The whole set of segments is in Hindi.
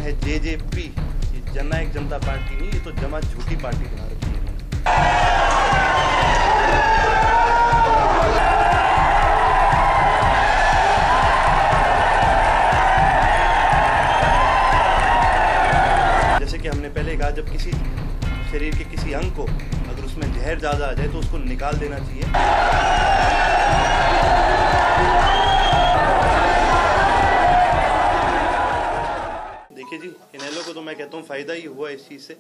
है जेजेपी, ये जननायक जनता पार्टी नहीं, ये तो जमा झूठी पार्टी बना रखी है इन्होंने। जैसे कि हमने पहले कहा, जब किसी शरीर के किसी अंग को अगर उसमें जहर ज्यादा आ जाए तो उसको निकाल देना चाहिए। देखिए जी, इनेलो को तो मैं कहता हूँ फायदा ही हुआ इस चीज से,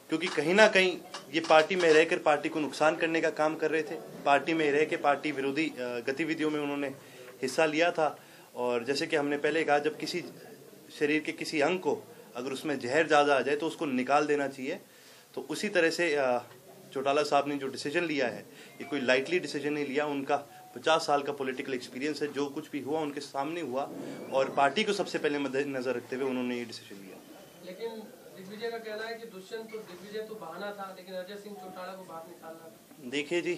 क्योंकि कहीं ना कहीं ये पार्टी में रहकर पार्टी को नुकसान करने का काम कर रहे थे। पार्टी में रह के पार्टी विरोधी गतिविधियों में उन्होंने हिस्सा लिया था। और जैसे कि हमने पहले कहा, जब किसी शरीर के किसी अंग को अगर उसमें जहर ज़्यादा आ जाए तो उसको निकाल देना चाहिए। तो उसी तरह से चौटाला साहब ने जो डिसीजन लिया है, ये कोई लाइटली डिसीजन नहीं लिया। उनका 50 साल का पॉलिटिकल एक्सपीरियंस है, जो कुछ भी हुआ उनके सामने हुआ और पार्टी को सबसे पहले मद्देनजर रखते हुए उन्होंने ये डिसीजन लिया। लेकिन दिग्विजय का कहना है कि दुष्यंत तो दिग्विजय तो बहाना था, लेकिन अजय सिंह चौटाला को बाहर निकालना था। देखिए जी,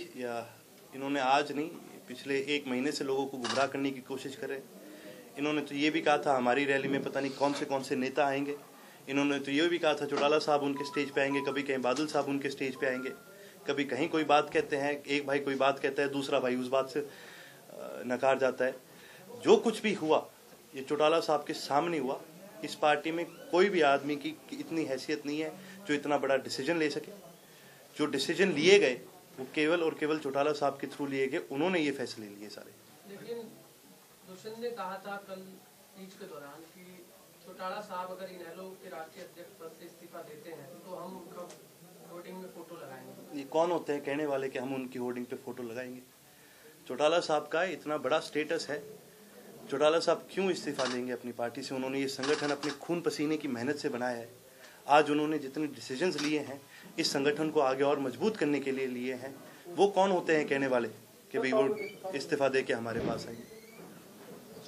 इन्होंने आज नहीं, पिछले 1 महीने से लोगों को गुमराह करने की कोशिश करे। इन्होंने तो ये भी कहा था हमारी रैली में पता नहीं कौन से नेता आएंगे। इन्होंने तो ये भी कहा था चौटाला साहब उनके स्टेज पे आएंगे, कभी कहीं बादल साहब उनके स्टेज पे आएंगे, कभी कहीं कोई बात कहते हैं, एक भाई कोई बात कहता है, दूसरा भाई उस बात से नकार जाता है। जो कुछ भी हुआ ये चौटाला साहब के सामने हुआ। इस पार्टी में कोई भी आदमी की इतनी हैसियत नहीं है जो इतना बड़ा डिसीजन ले सके। जो डिसीजन लिए गए वो केवल और केवल चौटाला साहब के थ्रू लिए गए, उन्होंने ये फैसले लिए सारे। लेकिन दुष्यंत ने कहा था कल स्पीच के दौरान कि चौटाला साहब अगर इनेलो के राष्ट्रीय अध्यक्ष पद से इस्तीफा देते हैं तो हम उनका होर्डिंग में फोटो लगाएंगे। ये कौन होते हैं कहने वाले कि हम उनकी होर्डिंग पे फोटो लगाएंगे? चौटाला साहब का इतना बड़ा स्टेटस है, चौटाला साहब क्यों इस्तीफा लेंगे अपनी पार्टी से? उन्होंने ये संगठन अपने खून पसीने की मेहनत से बनाया है। आज उन्होंने जितने डिसीजंस लिए हैं इस संगठन को आगे और मजबूत करने के लिए लिए हैं। वो कौन होते हैं कहने वाले कि भाई वो इस्तीफा दे के हमारे पास आएंगे?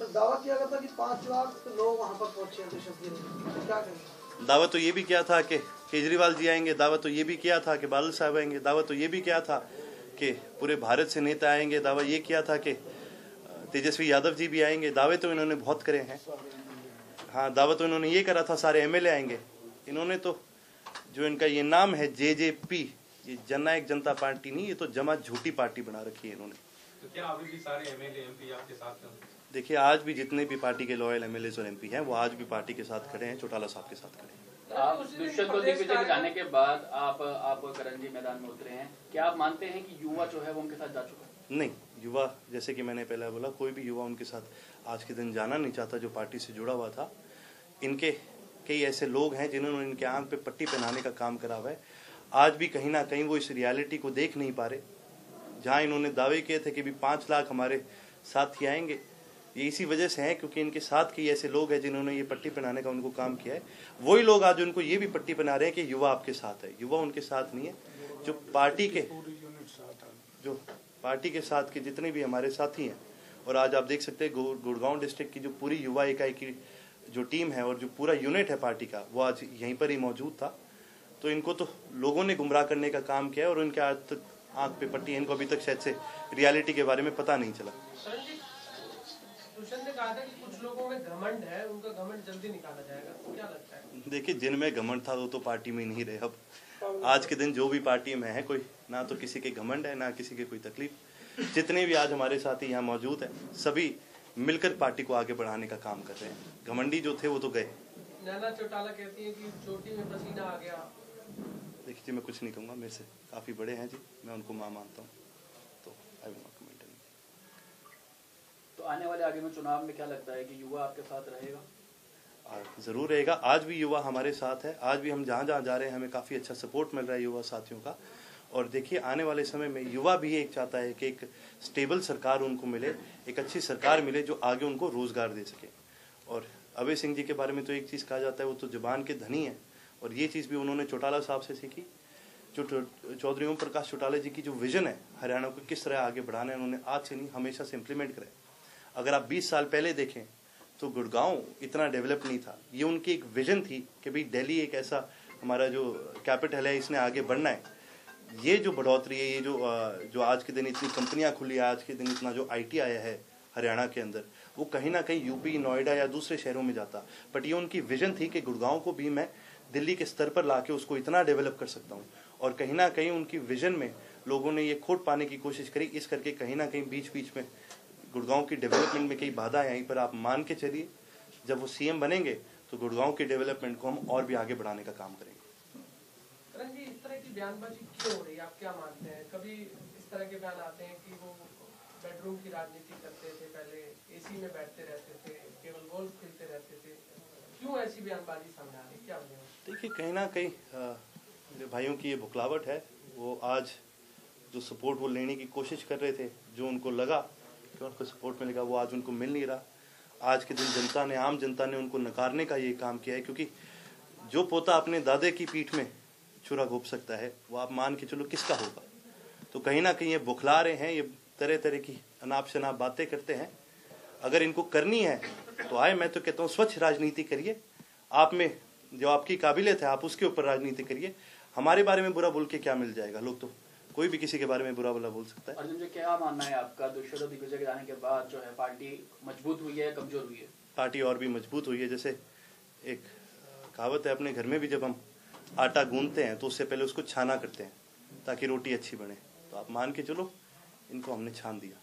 दावा किया गया था कि 5 लाख लोग वहां पर पहुंचे हैं, क्या कहें? दावा तो ये भी किया था कि केजरीवाल जी आएंगे, दावा तो ये भी किया था कि बादल साहब आएंगे, दावा तो ये भी किया था कि पूरे भारत से नेता आएंगे, दावा ये किया था कि तेजस्वी यादव जी भी आएंगे। दावे तो इन्होंने बहुत करे हैं। हाँ, दावा तो इन्होंने ये करा था सारे एमएलए आएंगे। इन्होंने तो जो इनका ये नाम है जेजेपी, ये जननायक जनता पार्टी नहीं, ये तो जमा झूठी पार्टी बना रखी है इन्होंने। तो क्या अभी भी सारे एमएलए एमपी आपके साथ हैं? देखिए, आज भी जितने भी पार्टी के लॉयल एमएलए और एमपी हैं वो आज भी पार्टी के साथ खड़े हैं, चौटाला साहब के साथ खड़े हैं। आप दुष्यंत को दिग्विजय के जाने के बाद आप करण जी मैदान में उतरे हैं, क्या आप मानते हैं कि युवा जो है वो उनके साथ जा चुका है? नहीं, युवा, जैसे कि मैंने पहले बोला, कोई भी युवा उनके साथ आज के दिन जाना नहीं चाहता जो पार्टी से जुड़ा हुआ था। इनके कई ऐसे लोग हैं जिन्होंने इनके आंख पे पट्टी पहनाने का काम करा हुआ है। आज भी कहीं ना कहीं वो इस रियलिटी को देख नहीं पा रहे। जहां इन्होंने दावे किए थे कि भी 5 लाख हमारे साथी आएंगे, ये इसी वजह से है क्योंकि इनके साथ कई ऐसे लोग हैं जिन्होंने ये पट्टी पहनाने का उनको काम किया है। वही लोग आज उनको ये भी पट्टी पहना रहे हैं कि युवा आपके साथ है। युवा उनके साथ नहीं है। जो पार्टी के साथ के जितने भी हमारे साथी हैं, और आज आप देख सकते हैं गुड़गांव डिस्ट्रिक्ट की जो पूरी युवा इकाई की जो टीम है और जो पूरा यूनिट है पार्टी का, वो आज यहीं पर ही मौजूद था। तो इनको तो लोगों ने गुमराह करने का काम किया है और उनके आज तक आंख पे पट्टी, इनको अभी तक शायद से रियलिटी के बारे में पता नहीं चला। दुष्यंत ने कहा था कि कुछ लोगों में घमंड है, उनका घमंड जल्दी निकाला जाएगा, तो क्या लगता है? देखिए, जिनमें घमंड था वो तो पार्टी में नहीं रहे। अब आज के दिन जो भी पार्टी में है, कोई ना तो किसी के घमंड है ना किसी के कोई तकलीफ। जितने भी आज हमारे साथी यहाँ मौजूद है, सभी मिलकर पार्टी को आगे बढ़ाने का काम कर रहे हैं। घमंडी जो थे वो तो गए। नैना चौटाला कहती है कि चोटी में पसीना आ गया। देखिए जी, मैं कुछ नहीं कहूँगा, मेरे से काफ़ी बड़े हैं जी, मैं उनको माँ मानता हूँ, तो आई विल नॉट कमेंट। तो आने वाले आगे में चुनाव में क्या लगता है कि युवा आपके साथ रहेगा? ज़रूर रहेगा। आज भी युवा हमारे साथ है। आज भी हम जहाँ जहाँ जा रहे हैं हमें काफ़ी अच्छा सपोर्ट मिल रहा है युवा साथियों का। और देखिए, आने वाले समय में युवा भी एक चाहता है कि एक स्टेबल सरकार उनको मिले, एक अच्छी सरकार मिले जो आगे उनको रोज़गार दे सके। और अभय सिंह जी के बारे में तो एक चीज़ कहा जाता है, वो तो जुबान के धनी है, और ये चीज़ भी उन्होंने चौटाला साहब से सीखी। जो चौधरी ओम प्रकाश चौटाला जी की जो विजन है हरियाणा को किस तरह आगे बढ़ाना है, उन्होंने आज से नहीं हमेशा से इम्प्लीमेंट करा है। अगर आप 20 साल पहले देखें तो गुड़गांव इतना डेवलप नहीं था। ये उनकी एक विजन थी कि भाई दिल्ली एक ऐसा हमारा जो कैपिटल है, इसने आगे बढ़ना है। ये जो बढ़ोतरी है, ये जो आज के दिन इतनी कंपनियां खुली है, आज के दिन इतना जो आईटी आया है, हरियाणा के अंदर, वो कहीं ना कहीं यूपी, नोएडा या दूसरे शहरों में जाता। बट ये उनकी विजन थी कि गुड़गांव को भी मैं दिल्ली के स्तर पर लाके उसको इतना डेवलप कर सकता हूँ। और कहीं ना कहीं उनकी विजन में लोगों ने ये खोट पाने की कोशिश करी, इस करके कहीं ना कहीं बीच बीच में गुड़गांव की डेवलपमेंट में कई बाधाएं आई। पर आप मान के चलिए, जब वो सीएम बनेंगे तो गुड़गांव की डेवलपमेंट को हम और भी आगे बढ़ाने का काम करेंगे। करण जी, इस तरह की बयानबाजी क्यों हो रही है, आप क्या मानते हैं? कभी इस तरह के बयान आते हैं कि वो बेडरूम की राजनीति करते थे, पहले एसी में बैठते रहते थे, केवल गोल्फ खेलते रहते थे, क्यों ऐसी बयानबाजी सामने आ रही, क्या वजह है? देखिए, कहीं ना कहीं मेरे भाइयों की ये बुखलावट है। वो आज जो सपोर्ट वो लेने की कोशिश कर रहे थे, जो उनको लगा कि उनको सपोर्ट मिलेगा, वो आज उनको मिल नहीं रहा। आज के दिन जनता ने, आम जनता ने उनको नकारने का ये काम किया है, क्योंकि जो पोता अपने दादे की पीठ में छुरा घोंप सकता है, वो आप मान के चलो किसका होगा। तो कहीं ना कहीं ये बुखला रहे हैं, ये तरह तरह की अनाप शनाप बातें करते हैं। अगर इनको करनी है तो आए, मैं तो कहता हूँ स्वच्छ राजनीति करिए। आप में जो आपकी काबिलियत है, आप उसके ऊपर राजनीति करिए। हमारे बारे में बुरा बोल के क्या मिल जाएगा? लोग तो कोई भी किसी के बारे में बुरा भला बोल सकता है। अर्जुन जी, क्या मानना है आपका, दुष्यंत दिग्विजय के जाने के बाद जो है पार्टी मजबूत हुई है, कमजोर हुई है? पार्टी और भी मजबूत हुई है। जैसे एक कहावत है, अपने घर में भी जब हम आटा गूंदते हैं तो उससे पहले उसको छाना करते हैं ताकि रोटी अच्छी बने। तो आप मान के चलो, इनको हमने छान दिया।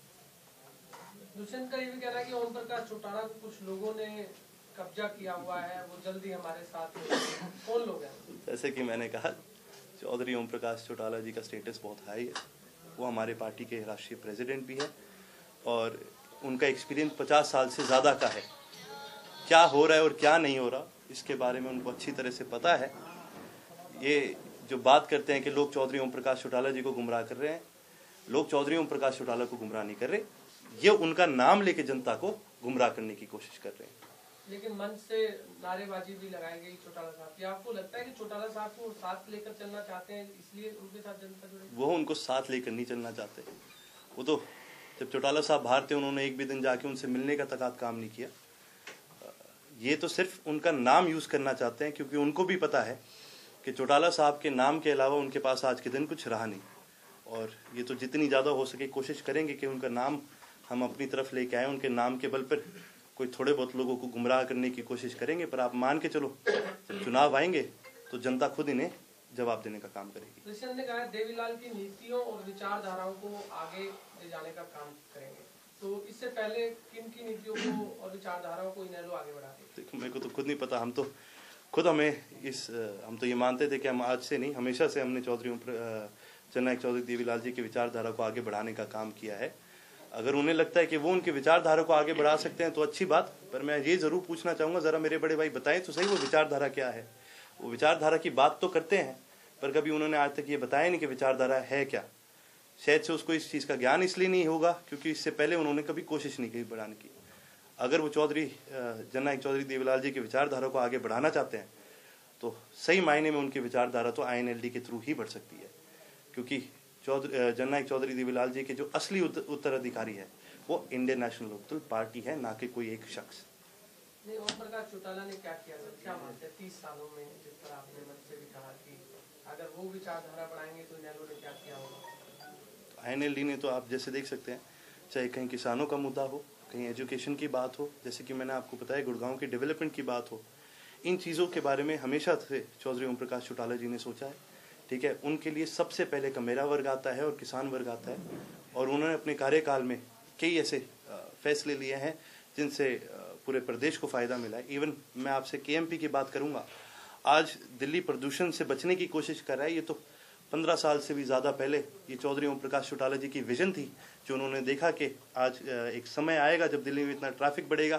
दुष्यंत का ये भी कहना है कि ओम प्रकाश चौटाला को कुछ लोगों ने कब्जा किया हुआ है, वो जल्दी हमारे साथ हैं। कौन लोग हैं? जैसे कि मैंने कहा, चौधरी ओम प्रकाश चौटाला जी का स्टेटस बहुत हाई है। वो हमारे पार्टी के राष्ट्रीय प्रेसिडेंट भी है और उनका एक्सपीरियंस 50 साल से ज़्यादा का है। क्या हो रहा है और क्या नहीं हो रहा, इसके बारे में उनको अच्छी तरह से पता है। ये जो बात करते हैं कि लोग चौधरी ओम प्रकाश चौटाला जी को गुमराह कर रहे हैं, लोग चौधरी ओम प्रकाश चौटाला को गुमराह नहीं कर रहे। ये उनका नाम लेके जनता को गुमराह करने की कोशिश कर रहे हैं। लेकिन मंच से नारेबाजी भी लगाई गई चौटाला साहब की। आपको लगता है कि चौटाला साहब को साथ लेकर चलना चाहते हैं, इसलिए उनके साथ जनता जुड़ी? वो उनको साथ लेकर नहीं चलना चाहते। वो तो जब चौटाला साहब बाहर थे, उन्होंने एक भी दिन जाके उनसे मिलने का तक काम नहीं किया। ये तो सिर्फ उनका नाम यूज करना चाहते हैं, क्योंकि उनको भी पता है कि चौटाला साहब के नाम के अलावा उनके पास आज के दिन कुछ रहा नहीं। और ये तो जितनी ज़्यादा हो सके कोशिश करेंगे कि उनका नाम हम अपनी तरफ लेके आए। उनके नाम के बल पर कोई थोड़े बहुत लोगों को गुमराह करने की कोशिश करेंगे, पर आप मान के चलो, जब चुनाव आएंगे तो जनता खुद इन्हें जवाब देने का काम करेगी। दुष्यंत ने कहा देवीलाल की नीतियों और विचारधाराओं को आगे ले जाने का काम करेंगे। तो इससे पहले किन की नीतियों को और विचारधाराओं को इनेलो आगे बढ़ाते? देखो, मेरे को तो खुद नहीं पता। हम तो ये मानते थे कि हम आज से नहीं, हमेशा से हमने जननायक चौधरी देवीलाल जी की विचारधारा को आगे बढ़ाने का काम किया है। अगर उन्हें लगता है कि वो उनकी विचारधारा को आगे बढ़ा सकते हैं तो अच्छी बात। पर मैं ये जरूर पूछना चाहूंगा, जरा मेरे बड़े भाई बताएं तो सही, वो विचारधारा क्या है? वो विचारधारा की बात तो करते हैं, पर कभी उन्होंने आज तक ये बताया नहीं कि विचारधारा है क्या। शायद से उसको इस चीज का ज्ञान इसलिए नहीं होगा क्योंकि इससे पहले उन्होंने कभी कोशिश नहीं की बढ़ाने की। अगर वो जननायक चौधरी देवीलाल जी की विचारधारा को आगे बढ़ाना चाहते हैं तो सही मायने में उनकी विचारधारा तो INLD के थ्रू ही बढ़ सकती है, क्योंकि जननायक चौधरी देवीलाल जी के जो असली उत्तराधिकारी है वो इंडियन नेशनल लोकदल पार्टी है, ना कि कोई एक शख्स। नहीं, ओम प्रकाश चौटाला ने क्या किया सर? क्या मानते हैं 30 सालों में, जिस तरह आपने मंच से भी कहा कि अगर वो विचारधारा बढ़ाएंगे तो इनेलो ने क्या किया होगा? INLD ने तो आप जैसे देख सकते हैं, चाहे कहीं किसानों का मुद्दा हो, कहीं एजुकेशन की बात हो, जैसे कि मैंने आपको बताया गुड़गांव के डेवलपमेंट की बात हो, इन चीज़ों के बारे में हमेशा से चौधरी ओम प्रकाश चौटाला जी ने सोचा है। ठीक है, उनके लिए सबसे पहले कमेरा वर्ग आता है और किसान वर्ग आता है, और उन्होंने अपने कार्यकाल में कई ऐसे फैसले लिए हैं जिनसे पूरे प्रदेश को फायदा मिला है। इवन मैं आपसे KMP की बात करूंगा, आज दिल्ली प्रदूषण से बचने की कोशिश कर रहा है। ये तो 15 साल से भी ज़्यादा पहले ये चौधरी ओम प्रकाश चौटाला जी की विजन थी, जो उन्होंने देखा कि आज एक समय आएगा जब दिल्ली में इतना ट्रैफिक बढ़ेगा,